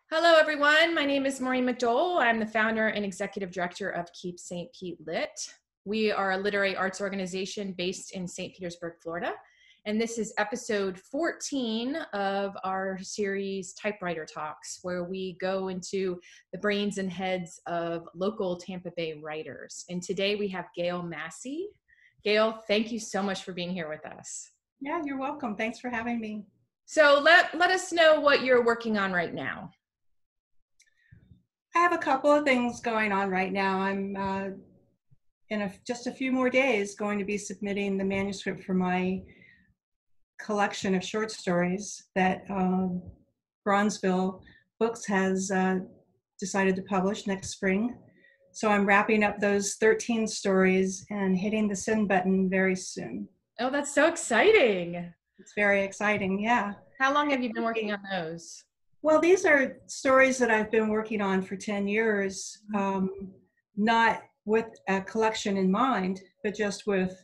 Hello, everyone. My name is Maureen McDowell. I'm the founder and executive director of Keep St. Pete Lit. We are a literary arts organization based in St. Petersburg, Florida. And this is episode 14 of our series Typewriter Talks, where we go into the brains and heads of local Tampa Bay writers. And today we have Gale Massey. Gale, thank you so much for being here with us. Yeah, you're welcome. Thanks for having me. So let us know what you're working on right now. I have a couple of things going on right now. I'm in just a few more days going to be submitting the manuscript for my collection of short stories that Bronzeville Books has decided to publish next spring. So I'm wrapping up those 13 stories and hitting the send button very soon. Oh, that's so exciting. It's very exciting, yeah. How long have you been working on those? Well, these are stories that I've been working on for 10 years, not with a collection in mind, but just with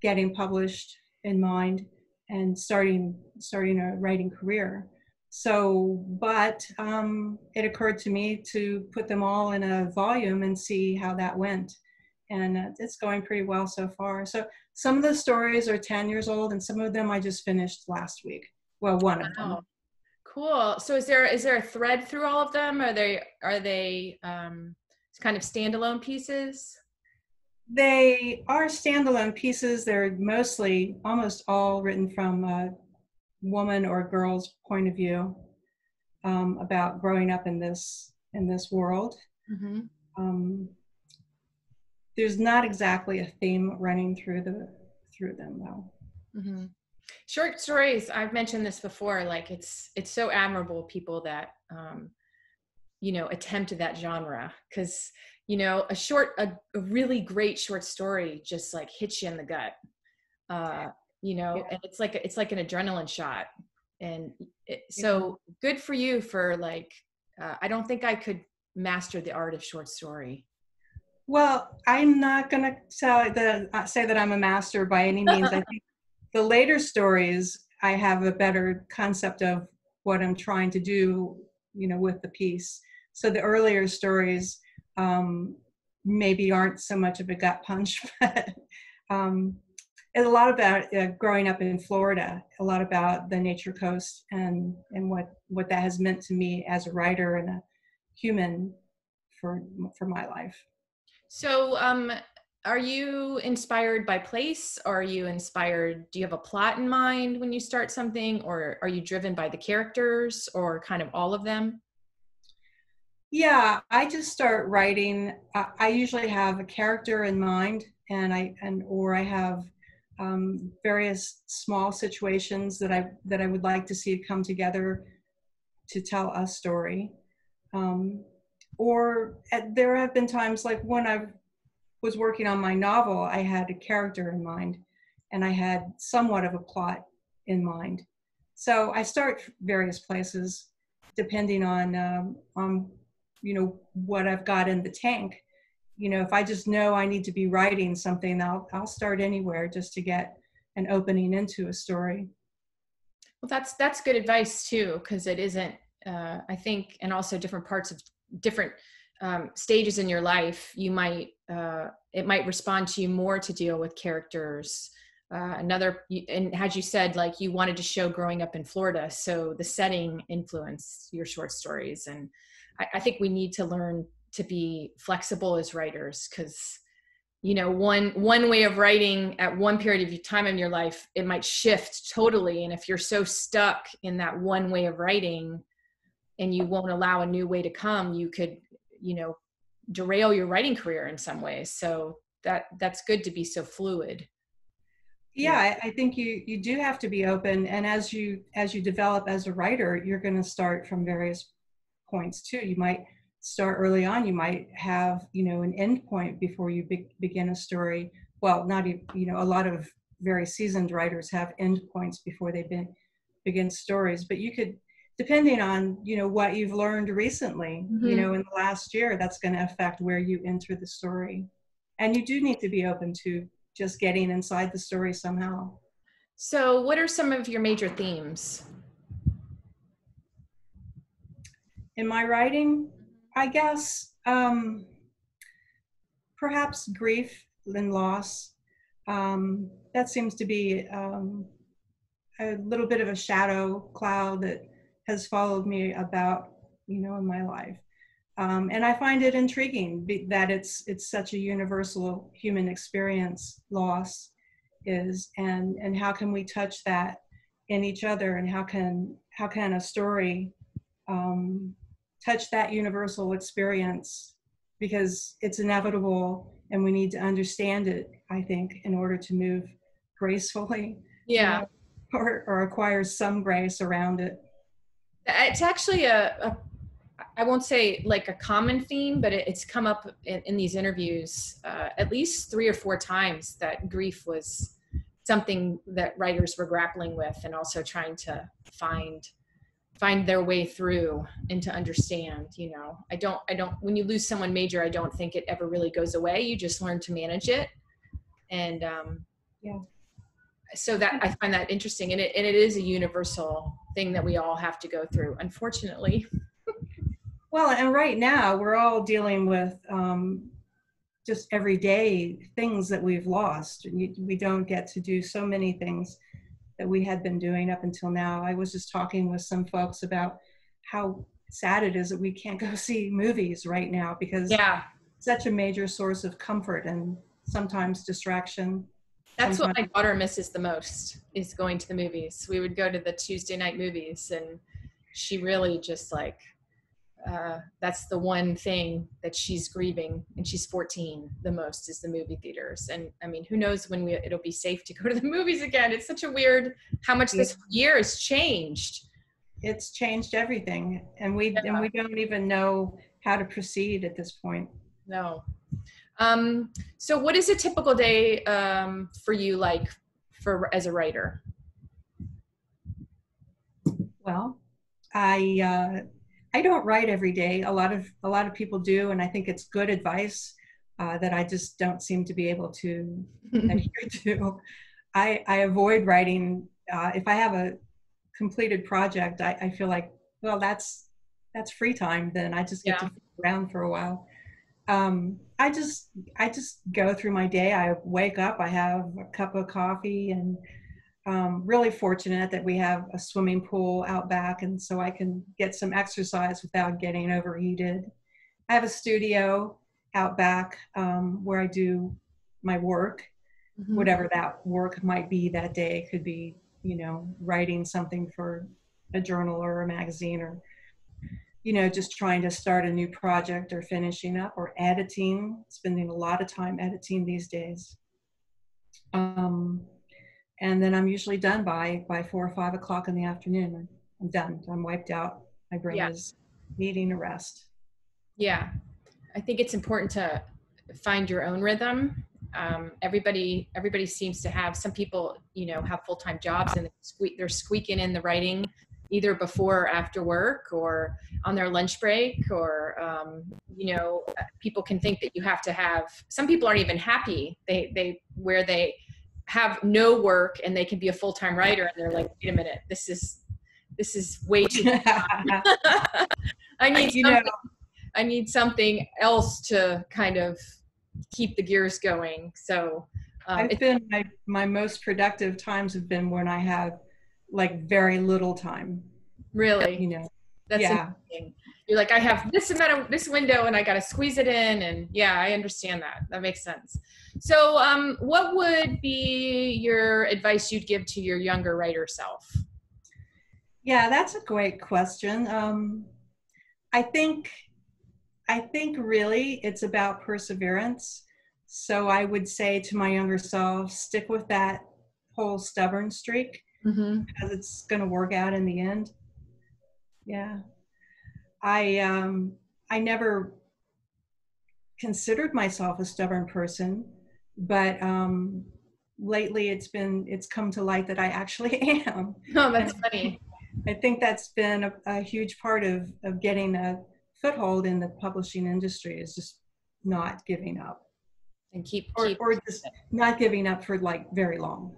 getting published in mind and starting a writing career. So, but it occurred to me to put them all in a volume and see how that went. And it's going pretty well so far. So some of the stories are 10 years old and some of them I just finished last week. Well, one of them. Cool. So is there a thread through all of them? Are they kind of standalone pieces? They are standalone pieces. They're mostly, almost all written from a woman or a girl's point of view about growing up in this world. Mm-hmm. There's not exactly a theme running through them though. Mm-hmm. Short stories, I've mentioned this before, like it's so admirable people that attempt that genre, because a really great short story just like hits you in the gut, and it's like an adrenaline shot, and so good for you for like I don't think I could master the art of short story. Well, I'm not going to say that I'm a master by any means. I think the later stories, I have a better concept of what I'm trying to do, with the piece. So the earlier stories maybe aren't so much of a gut punch, but it's a lot about growing up in Florida, a lot about the Nature Coast and what that has meant to me as a writer and a human for my life. So, are you inspired by place? Or do you have a plot in mind when you start something, or are you driven by the characters, or kind of all of them? Yeah, I just start writing. I usually have a character in mind, or I have various small situations that I would like to see come together to tell a story. There have been times like when I was working on my novel, I had a character in mind and I had somewhat of a plot in mind. So I start various places depending on what I've got in the tank. If I just know I need to be writing something, I'll start anywhere just to get an opening into a story. Well, that's good advice too, because it isn't, I think, and also different parts of different stages in your life, it might respond to you more to deal with characters. And as you said, like you wanted to show growing up in Florida, so the setting influenced your short stories. And I think we need to learn to be flexible as writers, because one way of writing at one period of time in your life, it might shift totally. And if you're so stuck in that one way of writing and you won't allow a new way to come, you could derail your writing career in some ways. So that's good to be so fluid. Yeah, I think you do have to be open, and as you develop as a writer, you're going to start from various points too. You might start early on. You might have an end point before you begin a story. Well, not even, a lot of very seasoned writers have end points before they begin stories, but you could, depending on what you've learned recently, in the last year, that's going to affect where you enter the story. And you do need to be open to just getting inside the story somehow. So what are some of your major themes? in my writing, I guess, perhaps grief and loss. That seems to be a little bit of a shadow cloud that has followed me about, in my life. And I find it intriguing that it's such a universal human experience, loss is, and how can we touch that in each other, and how can a story touch that universal experience, because it's inevitable and we need to understand it, I think, in order to move gracefully, Yeah. or acquire some grace around it. It's actually I won't say like a common theme, but it's come up in these interviews at least 3 or 4 times, that grief was something that writers were grappling with, and also trying to find their way through and to understand. I don't when you lose someone major, I don't think it ever really goes away. You just learn to manage it. And yeah. So that I find that interesting, and it is a universal thing that we all have to go through, unfortunately. Well, and right now we're all dealing with just everyday things that we've lost. We don't get to do so many things that we had been doing up until now. I was just talking with some folks about how sad it is that we can't go see movies right now, because Yeah, it's such a major source of comfort and sometimes distraction. that's what my daughter misses the most, is going to the movies. We would go to the Tuesday night movies, and she really just like, that's the one thing that she's grieving, and she's 14, the most, is the movie theaters. And I mean, who knows when it'll be safe to go to the movies again. It's such a weird, how much this year has changed. It's changed everything, and we don't even know how to proceed at this point. No. So what is a typical day for you, like, as a writer? Well, I don't write every day. A lot of people do, and I think it's good advice that I just don't seem to be able to adhere to. I avoid writing. If I have a completed project, I feel like, well, that's free time. Then I just get to sit around for a while. I just go through my day. I wake up, I have a cup of coffee, and really fortunate that we have a swimming pool out back, and so I can get some exercise without getting overheated. I have a studio out back where I do my work, whatever that work might be that day. It could be, writing something for a journal or a magazine, or just trying to start a new project, or finishing up, or editing, spending a lot of time editing these days. And then I'm usually done by 4 or 5 o'clock in the afternoon. I'm done. I'm wiped out. My brain is needing a rest. Yeah. I think it's important to find your own rhythm. Everybody seems to have, some people, have full-time jobs, and they're squeaking in the writing either before or after work, or on their lunch break, or, people can think that you have to have, some people aren't even happy. Where they have no work and they can be a full-time writer, and they're like, wait a minute, this is way too much time. I need something else to kind of keep the gears going. So I've been, my most productive times have been when I have like very little time. Really? That's interesting. You're like, I have this amount of this window and I got to squeeze it in. And yeah, I understand that. That makes sense. So what would be your advice you'd give to your younger writer self? Yeah, that's a great question. I think really it's about perseverance. So I would say to my younger self, stick with that whole stubborn streak, because it's going to work out in the end. Yeah. I never considered myself a stubborn person, but lately it's come to light that I actually am. Oh, that's funny. I think that's been a huge part of getting a foothold in the publishing industry, is just not giving up, and keep or just not giving up for like very long.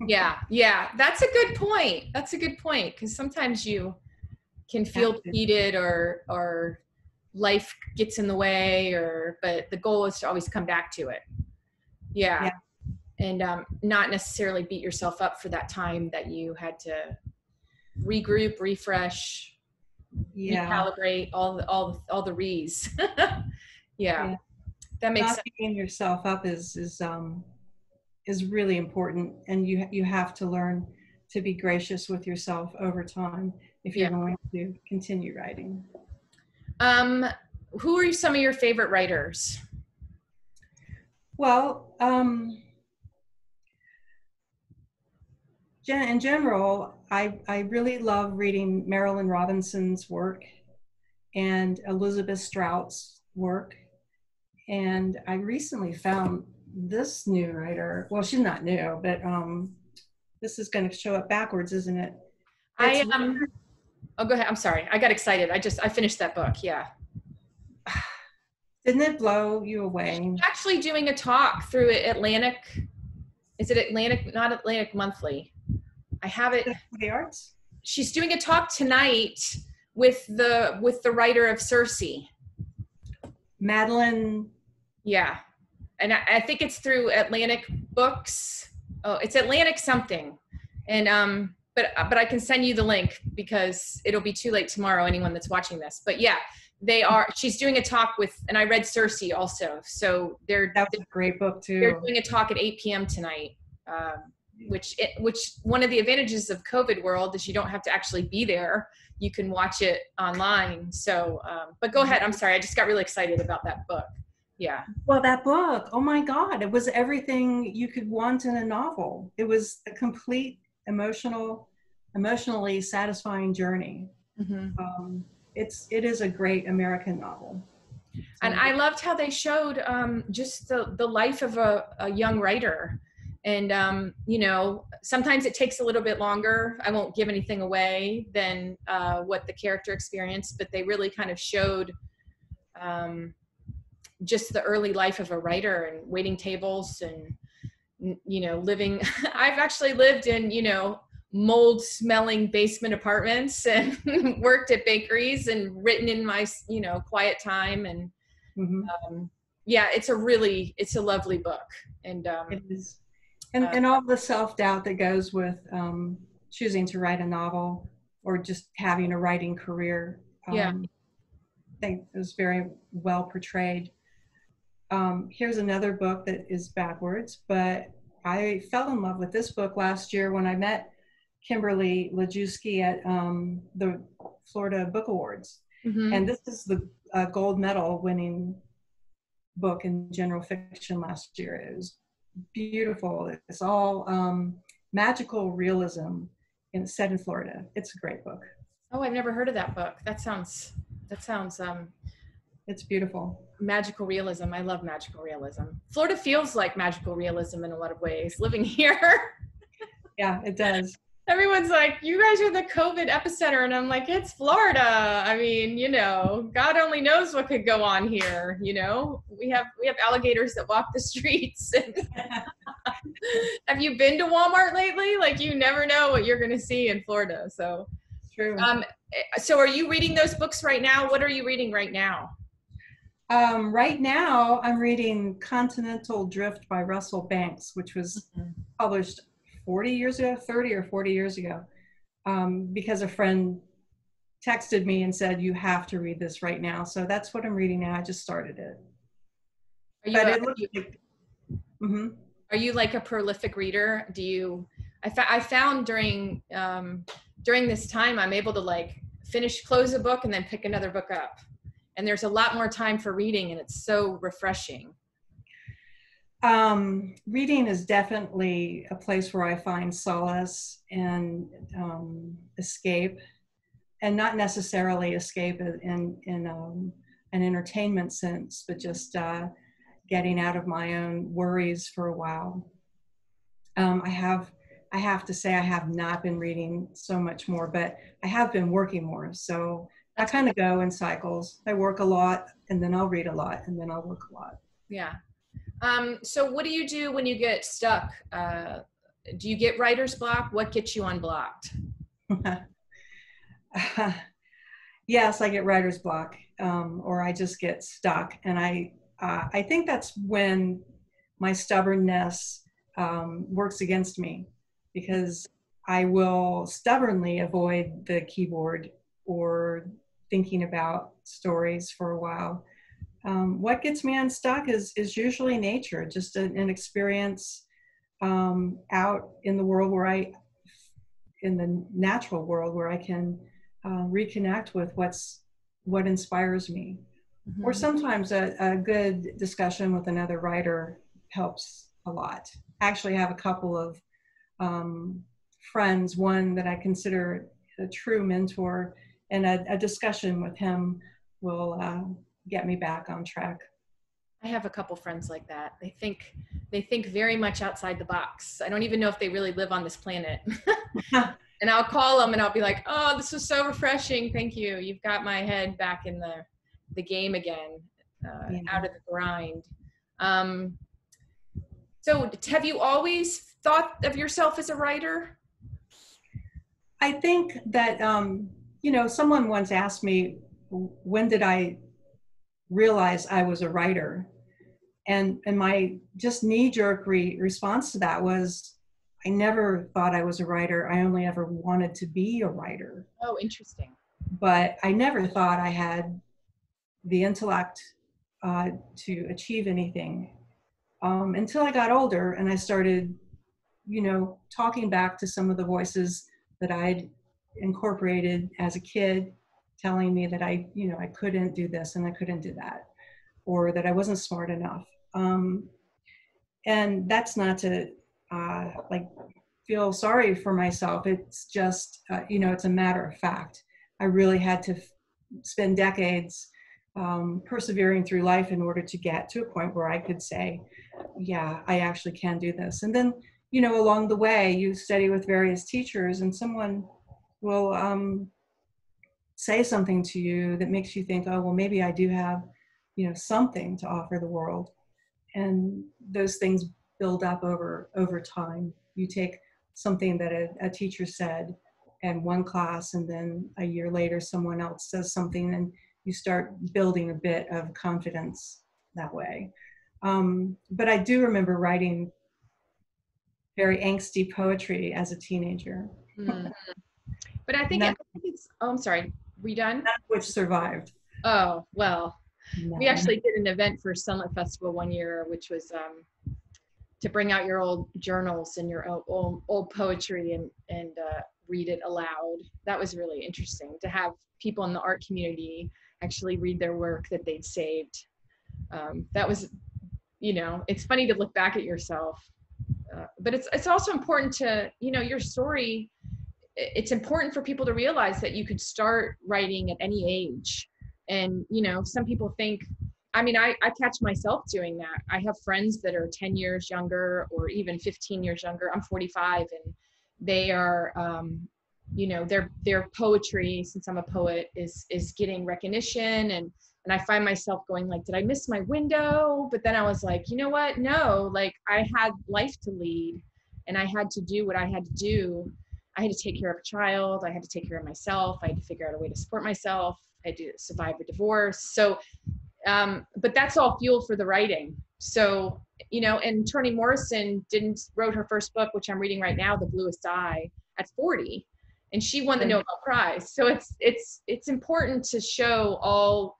Yeah, that's a good point. Because sometimes you can feel defeated or life gets in the way, but the goal is to always come back to it. Yeah. And not necessarily beat yourself up for that time that you had to regroup, refresh, recalibrate, all the re's. Yeah. That makes sense. Not beating yourself up is really important, and you have to learn to be gracious with yourself over time if you're going to continue writing. Who are some of your favorite writers? Well, in general, I really love reading Marilynne Robinson's work and Elizabeth Strout's work. And I recently found this new writer. Well, she's not new, but this is going to show up backwards, isn't it? Oh, go ahead. I'm sorry. I got excited. I finished that book. Yeah. Didn't it blow you away? She's actually doing a talk through Atlantic. Is it Atlantic? Not Atlantic Monthly. I have it. The Arts. She's doing a talk tonight with the writer of Circe. Madeline. Yeah. And I think it's through Atlantic Books. Oh, it's Atlantic something. And but I can send you the link because it'll be too late tomorrow, anyone that's watching this. But yeah, she's doing a talk with, and I read Circe also. So that's a great book too. They're doing a talk at 8 p.m. tonight. Which one of the advantages of COVID world is you don't have to actually be there. You can watch it online. So, but go ahead. I'm sorry. I just got really excited about that book. Yeah. Well, that book, oh my God, it was everything you could want in a novel. It was a complete emotionally satisfying journey. Mm-hmm. It is a great American novel. And I loved how they showed just the life of a young writer. And, sometimes it takes a little bit longer. I won't give anything away than what the character experienced, but they really kind of showed just the early life of a writer and waiting tables and, living. I've actually lived in, mold smelling basement apartments and worked at bakeries and written in my, quiet time. And mm-hmm. It's a lovely book. And it is. And all the self-doubt that goes with choosing to write a novel or just having a writing career. I think it was very well portrayed. Here's another book that is backwards, but I fell in love with this book last year when I met Kimberly Lajewski at the Florida Book Awards. Mm-hmm. And this is the gold medal winning book in general fiction last year. It was beautiful. It's all magical realism set in Florida. It's a great book. Oh, I've never heard of that book. That sounds it's beautiful. Magical realism. I love magical realism. Florida feels like magical realism in a lot of ways, living here. Yeah, it does. Everyone's like, you guys are the COVID epicenter. And I'm like, it's Florida. I mean, God only knows what could go on here. We have alligators that walk the streets. Have you been to Walmart lately? Like, you never know what you're going to see in Florida. So true. So are you reading those books right now? What are you reading right now? Right now I'm reading Continental Drift by Russell Banks, which was published 30 or 40 years ago, because a friend texted me and said, you have to read this right now. So that's what I'm reading now. I just started it. Are you like a prolific reader? I found during this time, I'm able to close a book and then pick another book up. And there's a lot more time for reading, and it's so refreshing. Reading is definitely a place where I find solace and escape, and not necessarily escape in an entertainment sense, but just getting out of my own worries for a while. I have to say I have not been reading so much more, but I have been working more. So I kind of go in cycles. I work a lot, and then I'll read a lot, and then I'll work a lot. Yeah. So what do you do when you get stuck? Do you get writer's block? What gets you unblocked? Yes, I get writer's block, or I just get stuck. And I think that's when my stubbornness works against me, because I will stubbornly avoid the keyboard or thinking about stories for a while. What gets me unstuck is usually nature, just an experience out in the world in the natural world, where I can reconnect with what inspires me. Mm-hmm. Or sometimes a good discussion with another writer helps a lot. I actually have a couple of friends, one that I consider a true mentor, and a discussion with him will get me back on track. I have a couple friends like that. They think very much outside the box. I don't even know if they really live on this planet. And I'll call them and I'll be like, "Oh, this was so refreshing. Thank you. You've got my head back in the game again, out of the grind." So have you always thought of yourself as a writer? I think that, someone once asked me, when did I realize I was a writer? And my just knee-jerk response to that was, I never thought I was a writer. I only ever wanted to be a writer. Oh, interesting. But I never thought I had the intellect to achieve anything until I got older and I started, talking back to some of the voices that I'd incorporated as a kid, telling me that I couldn't do this and I couldn't do that, or that I wasn't smart enough. And that's not to feel sorry for myself. It's just, it's a matter of fact. I really had to spend decades persevering through life in order to get to a point where I could say, yeah, I actually can do this. And then, along the way, you study with various teachers and someone will say something to you that makes you think, oh, well, maybe I do have, something to offer the world. And those things build up over time. You take something that a teacher said in one class, and then a year later, someone else says something, and you start building a bit of confidence that way. But I do remember writing very angsty poetry as a teenager. Mm-hmm. But I think it's, oh, I'm sorry, we done? None of which survived. Oh, well, No. we actually did an event for Sunlit Festival one year, which was to bring out your old journals and your old poetry and read it aloud. That was really interesting to have people in the art community actually read their work that they'd saved. That was, it's funny to look back at yourself, but it's also important to, your story. It's important for people to realize that you could start writing at any age. And, some people think, I catch myself doing that. I have friends that are 10 years younger or even 15 years younger. I'm 45 and they are, their poetry, since I'm a poet, is getting recognition. And I find myself going like, did I miss my window? But then I was like, you know what? No, like I had life to lead and I had to do what I had to do. I had to take care of a child. I had to take care of myself. I had to figure out a way to support myself. I had to survive a divorce. So, but that's all fuel for the writing. So, and Toni Morrison wrote her first book, which I'm reading right now, The Bluest Eye, at 40, and she won the Nobel Prize. So it's important to show all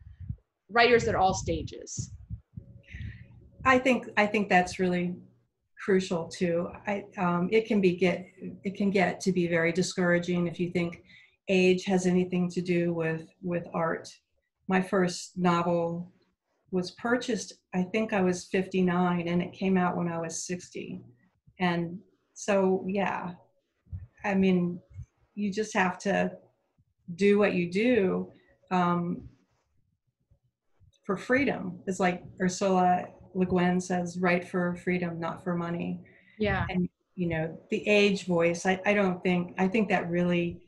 writers at all stages. I think that's really crucial too. It can get to be very discouraging if you think age has anything to do with art. My first novel was purchased, I think I was 59, and it came out when I was 60. And so, yeah, you just have to do what you do for freedom. It's like Ursula Le Guin says, write for freedom, not for money. Yeah. And, the age voice, I think that really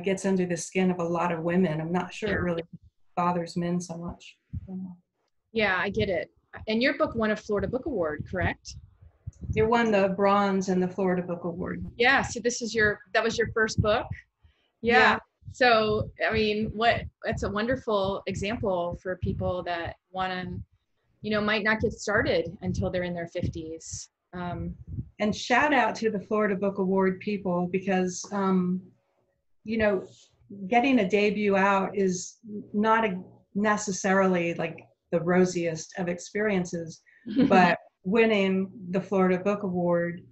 gets under the skin of a lot of women. I'm not sure it really bothers men so much. Yeah, I get it. And your book won a Florida Book Award, correct? It won the bronze and the Florida Book Award. Yeah. So that was your first book? Yeah. So, I mean, that's a wonderful example for people that want to, might not get started until they're in their 50s. And shout out to the Florida Book Award people, because, getting a debut out is not necessarily like the rosiest of experiences, but winning the Florida Book Award,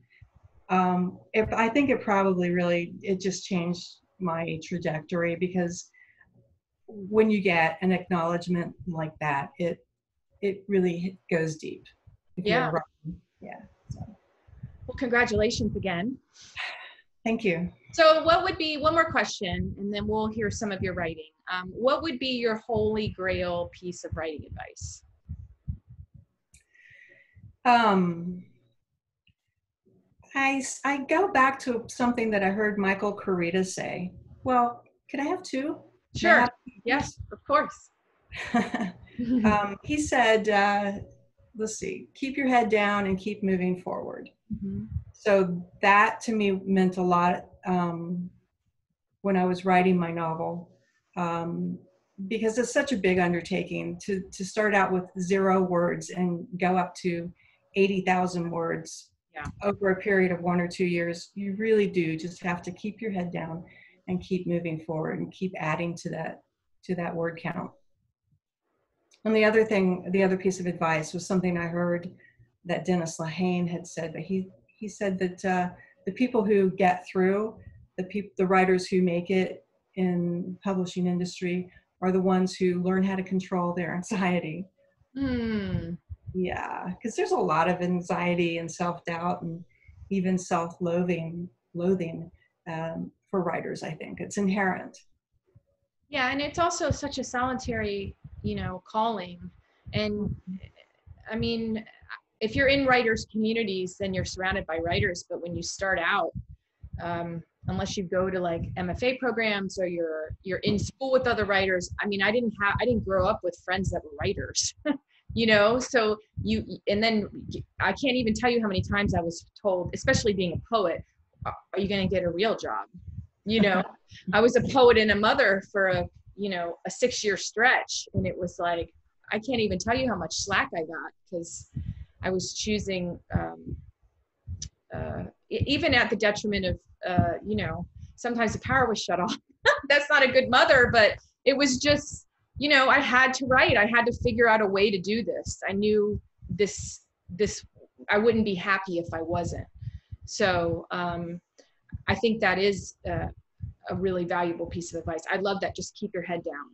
I think it just changed my trajectory, because when you get an acknowledgement like that, it really goes deep. If Yeah. you're writing. Yeah. So. Well, congratulations again. Thank you. So what would be, one more question, and then we'll hear some of your writing. What would be your holy grail piece of writing advice? I go back to something that I heard Michael Carita say. Well, could I have two? Sure. Yes, of course. He said, let's see, keep your head down and keep moving forward. Mm-hmm. So that to me meant a lot when I was writing my novel, because it's such a big undertaking to start out with 0 words and go up to 80,000 words. Yeah. Over a period of 1 or 2 years. You really do just have to keep your head down and keep moving forward and keep adding to that word count. And the other piece of advice was something I heard that Dennis Lehane had said, but he said that the people who get through, the writers who make it in publishing industry, are the ones who learn how to control their anxiety. Yeah, because there's a lot of anxiety and self-doubt and even self-loathing for writers. I think it's inherent. Yeah, and it's also such a solitary, calling. And I mean, if you're in writers' communities, then you're surrounded by writers. But when you start out, unless you go to like MFA programs or you're in school with other writers, I mean, I didn't grow up with friends that were writers. So and then I can't even tell you how many times I was told, especially being a poet, are you going to get a real job? I was a poet and a mother for a 6-year stretch. And it was like, I can't even tell you how much slack I got, because I was choosing, even at the detriment of, sometimes the power was shut off. That's not a good mother, but it was just, I had to write. I had to figure out a way to do this. I knew this, I wouldn't be happy if I wasn't. So I think that is a really valuable piece of advice. I love that. Just keep your head down.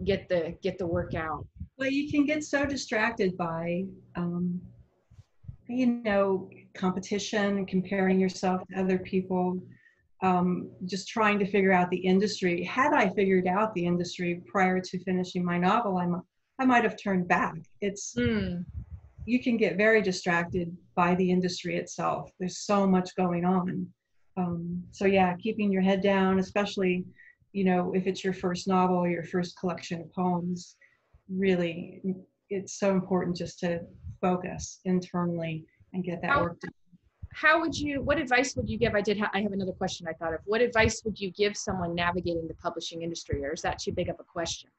Get the work out. Well, you can get so distracted by, competition, comparing yourself to other people. Just trying to figure out the industry. Had I figured out the industry prior to finishing my novel, I might have turned back. You can get very distracted by the industry itself. There's so much going on. So yeah, keeping your head down, especially, if it's your first novel or your first collection of poems, really, it's so important just to focus internally and get that work done. What advice would you give? I have another question I thought of. What advice would you give someone navigating the publishing industry, or is that too big of a question?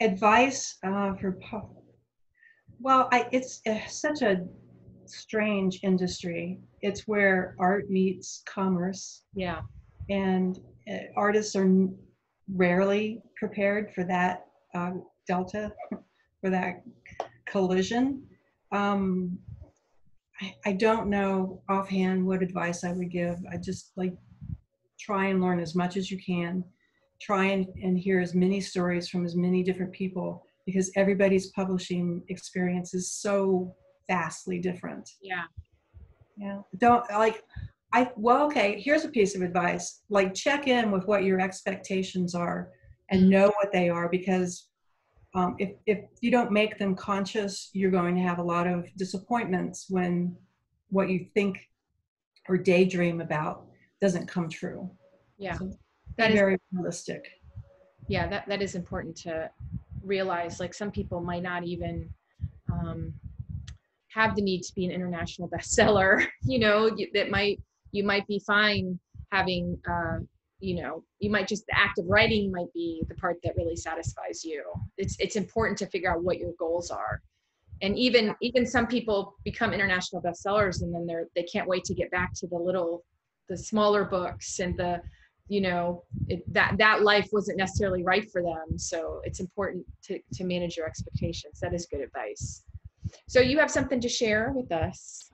Advice it's such a strange industry. It's where art meets commerce. Yeah. And artists are rarely prepared for that delta, for that collision. I don't know offhand what advice I would give. I just try and learn as much as you can. Try and hear as many stories from as many different people, because everybody's publishing experience is so vastly different. Yeah. Yeah. Okay, here's a piece of advice. Check in with what your expectations are and know what they are, because if you don't make them conscious, you're going to have a lot of disappointments when what you think or daydream about doesn't come true. Yeah. So that is very realistic. Yeah, that is important to realize. Some people might not even have the need to be an international bestseller. You might be fine having, you might just, the act of writing might be the part that really satisfies you. It's important to figure out what your goals are. And even some people become international bestsellers, and then they can't wait to get back to the smaller books, and that life wasn't necessarily right for them. So it's important to manage your expectations. That is good advice. So you have something to share with us?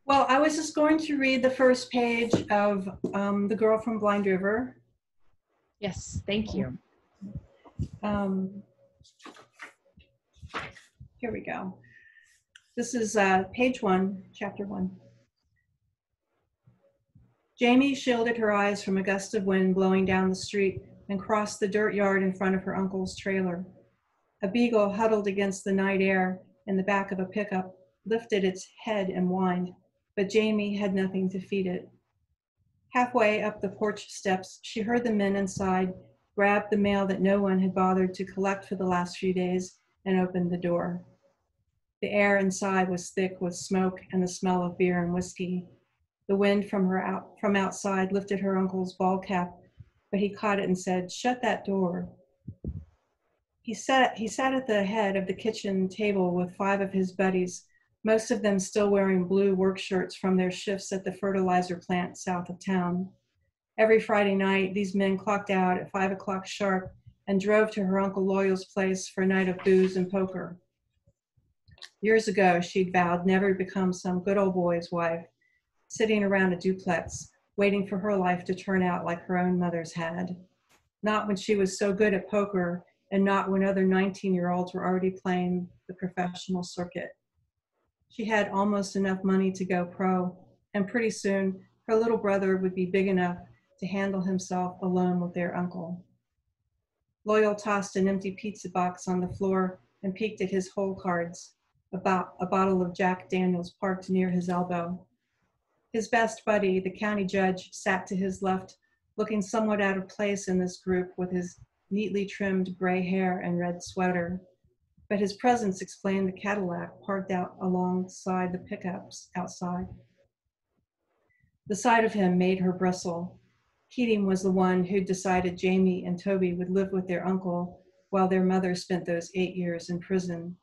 Well, I was just going to read the first page of The Girl from Blind River. Yes, thank you. Here we go. This is page 1, chapter 1. Jamie shielded her eyes from a gust of wind blowing down the street and crossed the dirt yard in front of her uncle's trailer. A beagle huddled against the night air in the back of a pickup lifted its head and whined, but Jamie had nothing to feed it. Halfway up the porch steps, she heard the men inside grab the mail that no one had bothered to collect for the last few days and opened the door. The air inside was thick with smoke and the smell of beer and whiskey. The wind from outside lifted her uncle's ball cap, but he caught it and said, "Shut that door." He sat at the head of the kitchen table with 5 of his buddies, most of them still wearing blue work shirts from their shifts at the fertilizer plant south of town. Every Friday night, these men clocked out at 5 o'clock sharp and drove to her Uncle Loyal's place for a night of booze and poker. Years ago, she'd vowed never to become some good old boy's wife, sitting around a duplex, waiting for her life to turn out like her own mother's had. Not when she was so good at poker, and not when other 19-year-olds were already playing the professional circuit. She had almost enough money to go pro, and pretty soon her little brother would be big enough to handle himself alone with their uncle. Loyal tossed an empty pizza box on the floor and peeked at his hole cards, a bottle of Jack Daniels parked near his elbow. His best buddy, the county judge, sat to his left, looking somewhat out of place in this group with his neatly trimmed gray hair and red sweater. But his presence explained the Cadillac parked out alongside the pickups outside. The sight of him made her bristle. Keating was the one who decided Jamie and Toby would live with their uncle while their mother spent those 8 years in prison.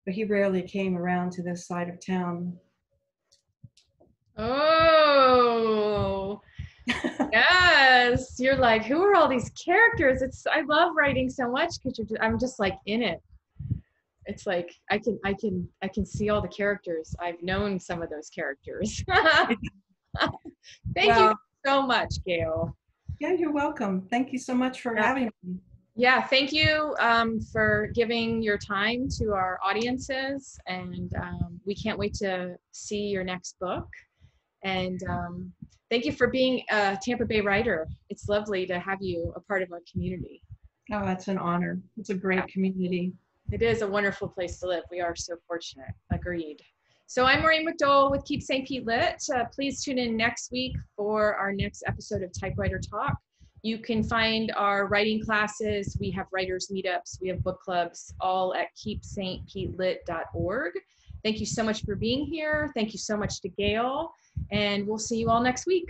But he rarely came around to this side of town. Oh, yes. You're like, who are all these characters? I love writing so much because I'm just like in it. It's like I can see all the characters. I've known some of those characters. Thank you so much, Gale. Yeah, you're welcome. Thank you so much for having me. Yeah, thank you for giving your time to our audiences, and we can't wait to see your next book. And thank you for being a Tampa Bay writer. It's lovely to have you a part of our community. Oh, it's an honor. It's a great community. It is a wonderful place to live. We are so fortunate. Agreed. So I'm Maureen McDowell with Keep St. Pete Lit. Please tune in next week for our next episode of Typewriter Talk. You can find our writing classes. We have writers meetups. We have book clubs, all at keepstpetelit.org. Thank you so much for being here. Thank you so much to Gale. And we'll see you all next week.